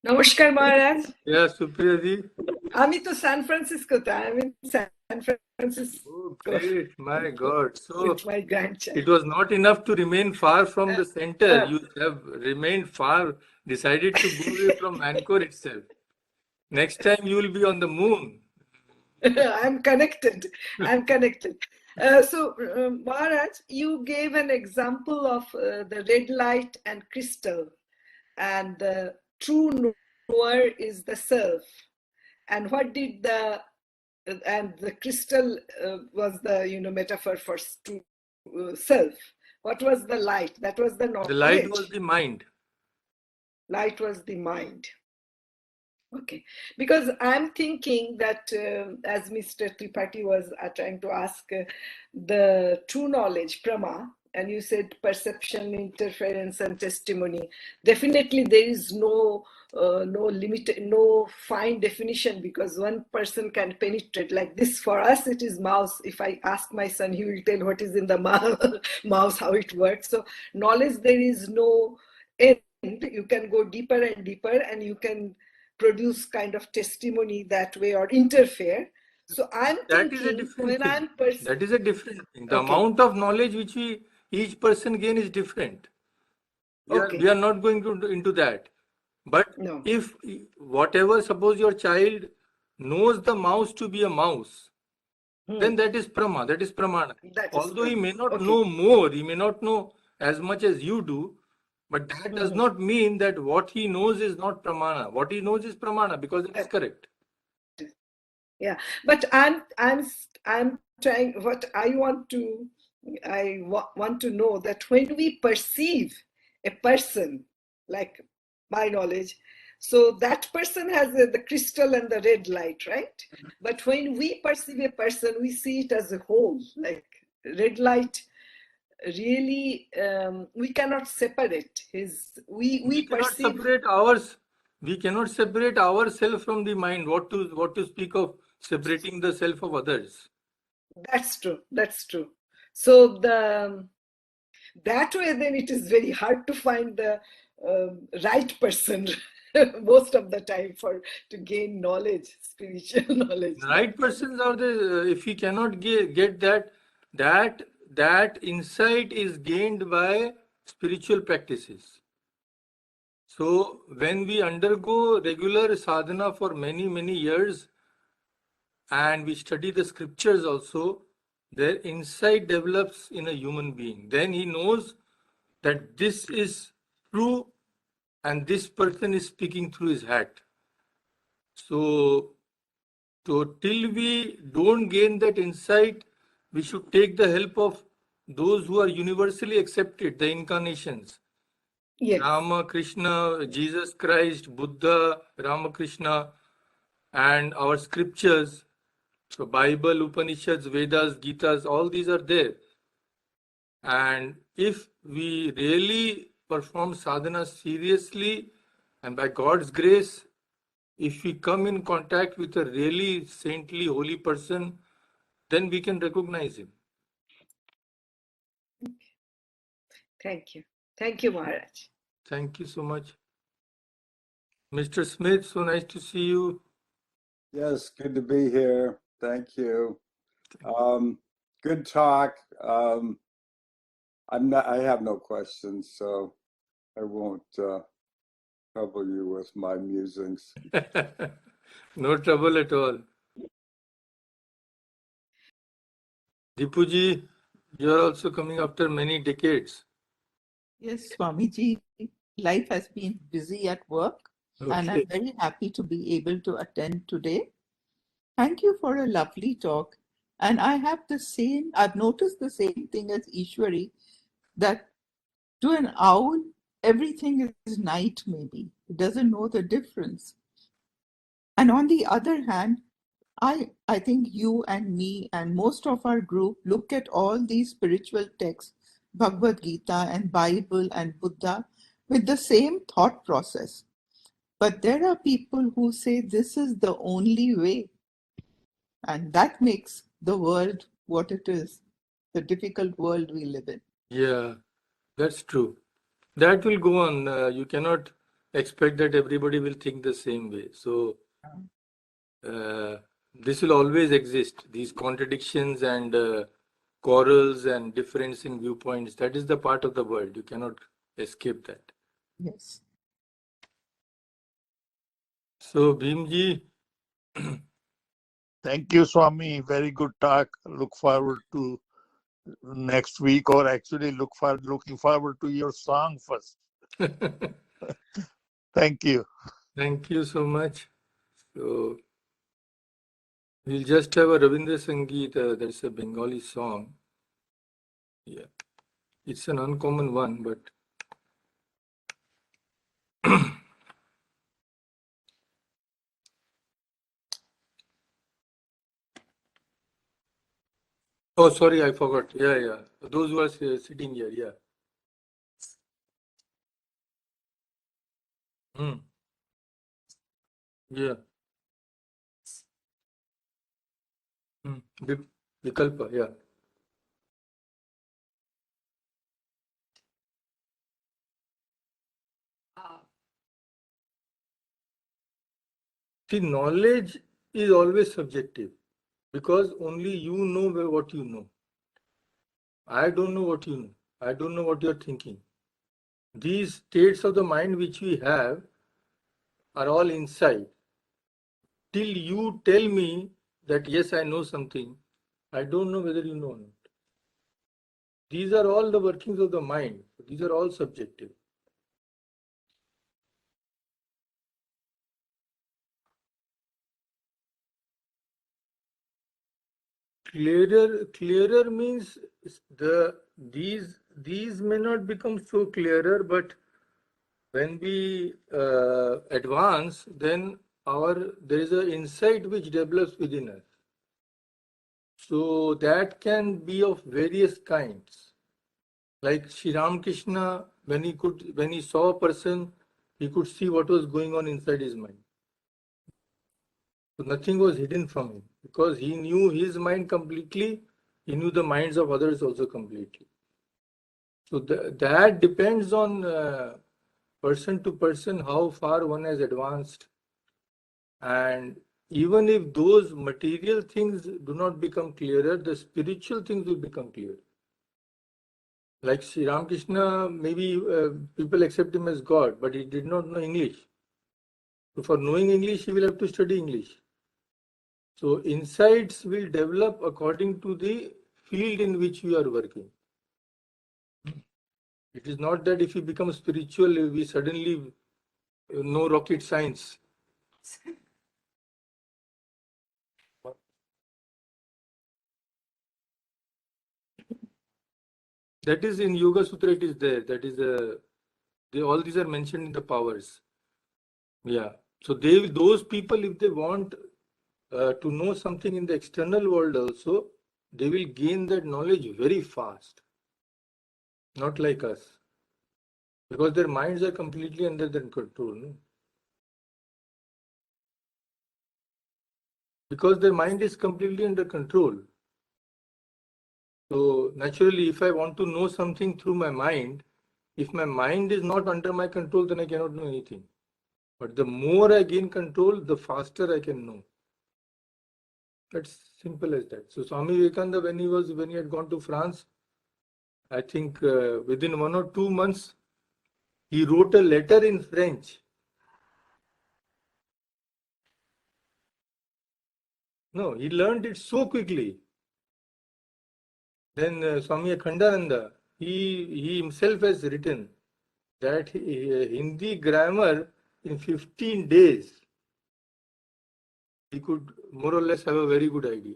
নমস্কার মহারাজ। Yeah, Supriya ji. আমি তো সান ফ্রান্সিসকোতে, আমি San Francisco Oh, great. My God. So with my grandchild. it was not enough to remain far from the center. Uh, You have remained far, decided to go away from Vancouver itself. Next time you will be on the moon. I'm connected. I'm connected. Maharaj, you gave an example of the red light and crystal, and the true knower is the self. And what did the crystal was the metaphor for self. What was the light? That was the knowledge. The light was the mind. Light was the mind. Okay, because I'm thinking that as Mr. Tripathi was trying to ask, the true knowledge, Prama, and you said perception, interference, and testimony. Definitely, there is no limit, no fine definition, because one person can penetrate. Like this, for us, it is mouse. If I ask my son, he will tell what is in the mouse, how it works. So knowledge, there is no end. You can go deeper and deeper, and you can produce kind of testimony that way or interfere. So I'm That is a thinking different when thing. I'm That is a different thing. The Okay. amount of knowledge which each person gain is different. We are not going to into that. But No. if whatever, suppose your child knows the mouse to be a mouse, then that is prama, that is pramana. Although he may not know more, he may not know as much as you do, but that does not mean that what he knows is not pramana. What he knows is pramana, because it is correct. Yeah, but I'm trying. What I want to know that when we perceive a person, like my knowledge, so that person has the crystal and the red light, right? But when we perceive a person, we see it as a whole, like red light. Really, we cannot separate his. We cannot perceive. separate ours. We cannot separate ourself from the mind. What to speak of separating the self of others? That's true. That's true. So that way, then it is very hard to find the right person most of the time to gain knowledge, spiritual knowledge. The right persons are if we cannot get that insight is gained by spiritual practices. So when we undergo regular sadhana for many years, and we study the scriptures also, their insight develops in a human being. Then he knows that this is true and this person is speaking through his hat. So till we don't gain that insight, we should take the help of those who are universally accepted, the incarnations. Yes. Rama, Krishna, Jesus Christ, Buddha, Ramakrishna, and our scriptures. So Bible, Upanishads, Vedas, Gitas, all these are there. And if we really perform sadhana seriously and by God's grace, if we come in contact with a really saintly, holy person, then we can recognize him. Thank you. Thank you, Maharaj. Thank you so much. Mr. Smith, so nice to see you. Yes, good to be here. Thank you. Good talk. I have no questions, so I won't trouble you with my musings. No trouble at all. Dipuji, you are also coming after many decades. Yes, Swamiji, life has been busy at work, and I'm very happy to be able to attend today. Thank you for a lovely talk. And I've noticed the same thing as Ishwari, that to an owl, everything is night maybe. It doesn't know the difference. And on the other hand, I think you and me and most of our group look at all these spiritual texts, Bhagavad Gita and Bible and Buddha, with the same thought process. But there are people who say this is the only way. And that makes the world what it is, the difficult world we live in. Yeah, that's true. That will go on. You cannot expect that everybody will think the same way. So this will always exist, these contradictions and quarrels and difference in viewpoints. That is the part of the world. You cannot escape that. Yes. So, Bhimji, Thank you, Swami. Very good talk. Look forward to next week, or actually looking forward to your song first. Thank you. thank you so much. So, we'll just have a Ravindra Sangeet, that's a Bengali song. Yeah, it's an uncommon one, but oh, sorry, I forgot. Yeah. Those who are sitting here, yeah. Yeah. Vikalpa, yeah. See, knowledge is always subjective because only you know what you know. I don't know what you know. I don't know what you're thinking. These states of the mind which we have are all inside. Till you tell me that yes, I know something, I don't know whether you know or not. These are all the workings of the mind. These are all subjective. Clearer means these may not become so clearer, but when we advance, then there is an insight which develops within us. So that can be of various kinds. Like Sri Ramakrishna, when he saw a person, he could see what was going on inside his mind. So nothing was hidden from him because he knew his mind completely. He knew the minds of others also completely. So that depends on person to person how far one has advanced. And even if those material things do not become clearer, the spiritual things will become clear. Like Sri Ramakrishna, maybe people accept him as God, but he did not know English. So for knowing English, he will have to study English. So insights will develop according to the field in which we are working. It is not that if we become spiritual, we suddenly know rocket science. That is in Yoga Sutra, it is there. That is all these are mentioned in the powers. Yeah. So those people, if they want to know something in the external world also, they will gain that knowledge very fast. Not like us. Because their minds are completely under their control. No? Because their mind is completely under control. So naturally, if I want to know something through my mind, if my mind is not under my control, then I cannot know anything. But the more I gain control, the faster I can know. That's simple as that. So Swami Vivekananda, when he had gone to France, I think within 1 or 2 months, he wrote a letter in French. No, he learned it so quickly. Then Swami Akhandananda, he himself has written that Hindi grammar in 15 days, he could more or less have a very good idea.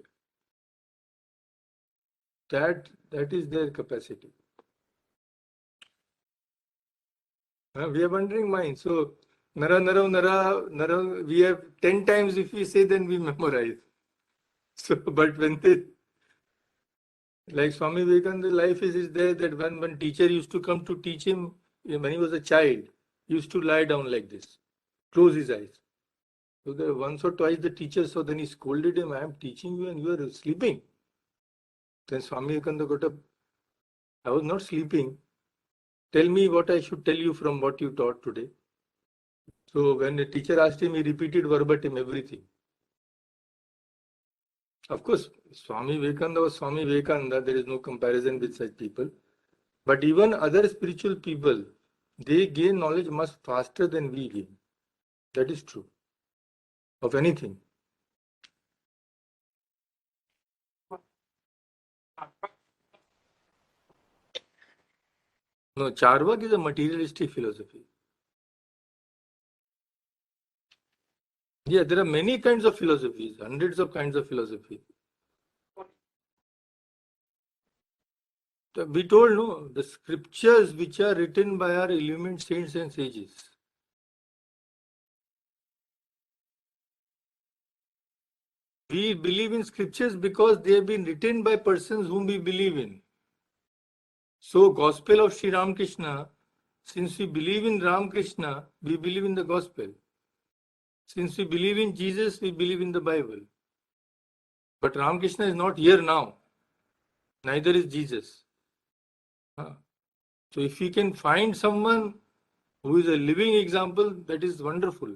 That is their capacity. We are wondering mind. So nara, we have 10 times if we say, then we memorize. So, but when like Swami Vivekananda's life is there that when one teacher used to come to teach him when he was a child, he used to lie down like this, close his eyes. So once or twice the teacher saw, then he scolded him, I am teaching you and you are sleeping. Then Swami Vivekananda got up, I was not sleeping. Tell me what I should tell you from what you taught today. So when the teacher asked him, he repeated verbatim everything. Of course, Swami Vivekananda was Swami Vivekananda. There is no comparison with such people. But even other spiritual people, they gain knowledge much faster than we gain. That is true. Of anything. No, Charvak is a materialistic philosophy. Yeah, there are many kinds of philosophies, hundreds of kinds of philosophy. We told, no, the scriptures which are written by our illumined saints and sages. We believe in scriptures because they have been written by persons whom we believe in. So, Gospel of Sri Ramakrishna, since we believe in Ramakrishna, we believe in the Gospel. Since we believe in Jesus, we believe in the Bible. But Ramakrishna is not here now. Neither is Jesus. So, if we can find someone who is a living example, that is wonderful.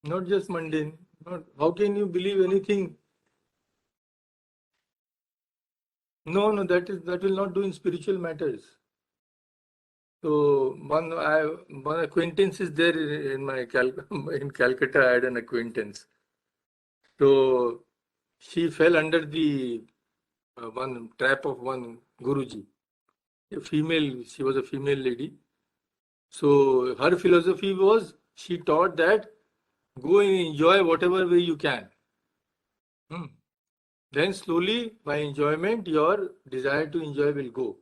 Not just mundane. How can you believe anything? No, that will not do in spiritual matters. So one acquaintance is there in my in Calcutta. I had an acquaintance. So she fell under the one trap of one Guruji. She was a female lady. So her philosophy was, she taught that go and enjoy whatever way you can. Then slowly, by enjoyment, your desire to enjoy will go.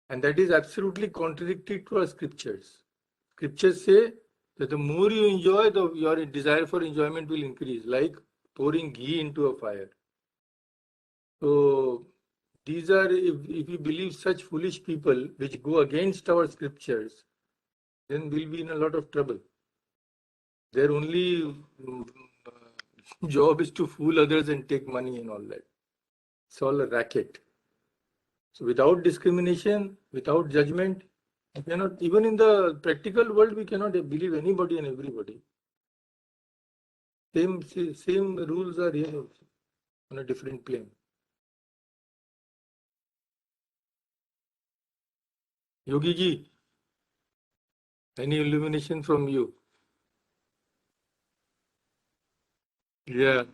And that is absolutely contradictory to our scriptures. Scriptures say that the more you enjoy, your desire for enjoyment will increase, like pouring ghee into a fire. So these are, if we believe such foolish people which go against our scriptures, then we'll be in a lot of trouble. Their only job is to fool others and take money and all that. It's all a racket. So without discrimination, without judgment, we cannot, even in the practical world, we cannot believe anybody and everybody. Same rules are here on a different plane. Yogi ji, any illumination from you? Yeah.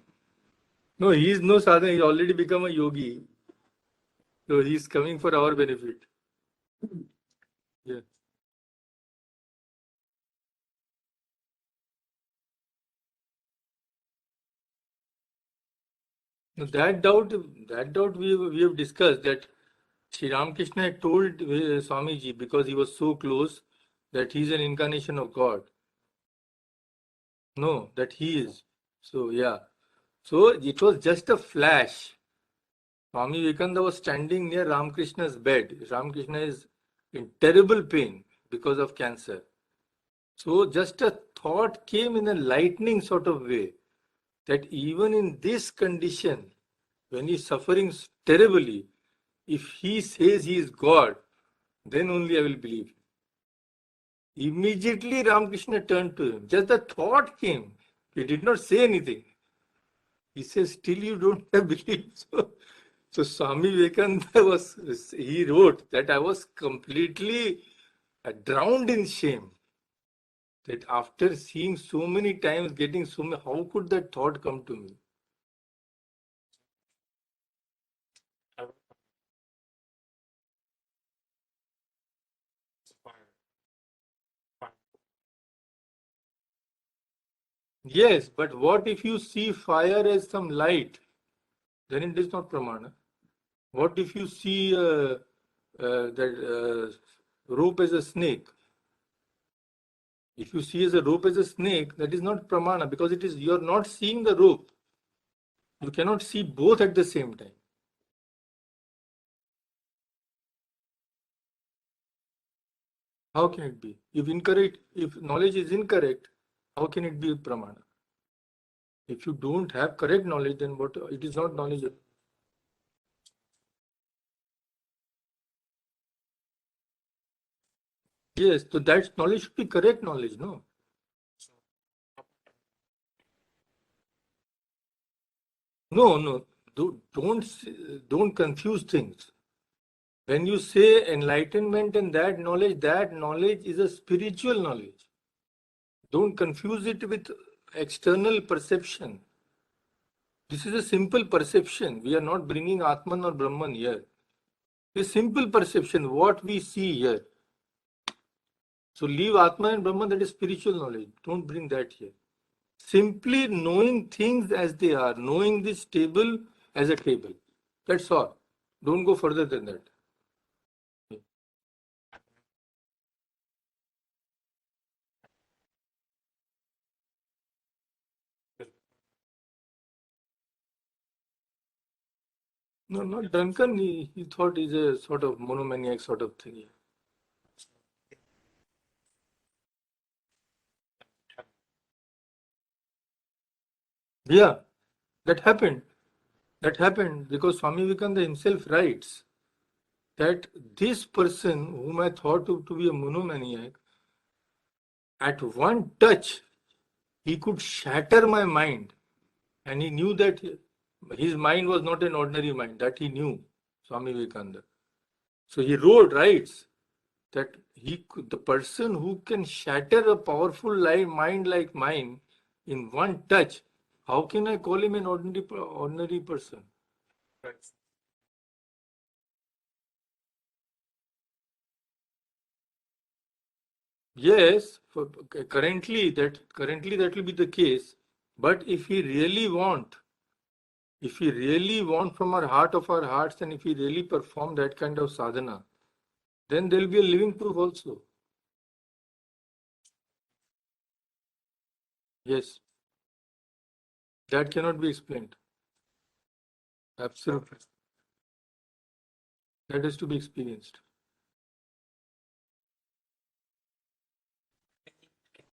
No, he is no sadhana. He's already become a yogi. So he's coming for our benefit. Yeah. Now that doubt we have discussed, that Sri Ramakrishna had told Swamiji, because he was so close, that he is an incarnation of God. No, that he is. So yeah. So it was just a flash. Swami Vivekananda was standing near Ramakrishna's bed. Ramakrishna is in terrible pain because of cancer. So just a thought came in a lightning sort of way, that even in this condition, when he is suffering terribly, if he says he is God, then only I will believe. Immediately Ramakrishna turned to him. Just the thought came. He did not say anything. He says, still you don't have belief. So Swami Vivekananda he wrote that I was completely drowned in shame. That after seeing so many times, getting so many, how could that thought come to me? Yes, but what if you see fire as some light? Then it is not pramana. What if you see that rope as a snake? If you see as a rope as a snake, that is not pramana, because you are not seeing the rope. You cannot see both at the same time. How can it be? If knowledge is incorrect, how can it be pramana? If you don't have correct knowledge, then what? It is not knowledge. Yes, so that knowledge should be correct knowledge, no? No, no, don't confuse things. When you say enlightenment and that knowledge is a spiritual knowledge. Don't confuse it with external perception. This is a simple perception. We are not bringing Atman or Brahman here. It's simple perception, what we see here. So leave Atman and Brahman, that is spiritual knowledge. Don't bring that here. Simply knowing things as they are, knowing this table as a table. That's all. Don't go further than that. No, not drunken. He thought he's a sort of monomaniac sort of thing. Yeah, that happened. That happened because Swami Vivekananda himself writes that this person whom I thought to be a monomaniac, at one touch, he could shatter my mind. And he knew that his mind was not an ordinary mind. That he knew, Swami Vivekananda. So he writes that the person who can shatter a powerful mind like mine in one touch, how can I call him an ordinary person? Yes, currently that will be the case. But if we really want from our heart of our hearts, and if we really perform that kind of sadhana, then there will be a living proof also. Yes, that cannot be explained. Absolutely. That is to be experienced.